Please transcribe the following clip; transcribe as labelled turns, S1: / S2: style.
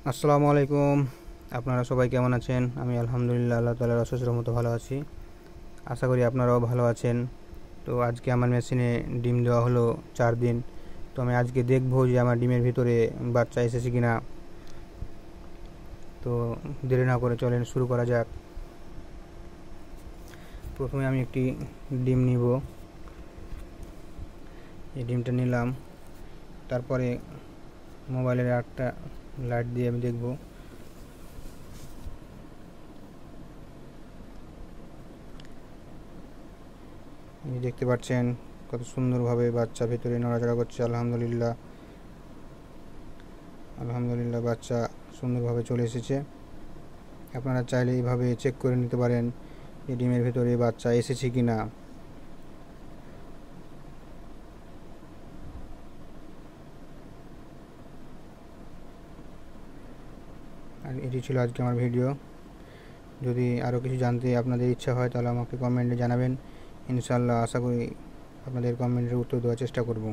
S1: আসসালামু আলাইকুম। আপনারা সবাই কেমন আছেন? আমি আলহামদুলিল্লাহ আল্লাহ তাআলার অশেষ রহমতে ভালো আছি। আশা করি আপনারাও ভালো আছেন। তো আজকে আমার মেশিনে ডিম দেওয়া হলো 4 দিন। তো আমি আজকে দেখব যে আমার ডিমের ভিতরে বাচ্চা এসেছে কিনা। তো দেরি না করে চলেন শুরু করা যাক। প্রথমে আমি একটি ডিম নিব। এই ডিমটা নিলাম। তারপরে মোবাইলের একটা লাইট দিয়ে আমি দেখব। দেখতে পাচ্ছেন কত সুন্দরভাবে বাচ্চা ভেতরে নড়াচড়া করছে। আলহামদুলিল্লাহ আলহামদুলিল্লাহ বাচ্চা সুন্দরভাবে চলে এসেছে। আপনারা চাইলে এইভাবে চেক করে নিতে পারেন এই ডিমের ভেতরে বাচ্চা এসেছে কি না। আর এটি ছিল আজকে আমার ভিডিও। যদি আরও কিছু জানতে আপনাদের ইচ্ছা হয় তাহলে আমাকে কমেন্টে জানাবেন। ইনশাআল্লাহ আশা করি আপনাদের কমেন্টের উত্তর দেওয়ার চেষ্টা করব।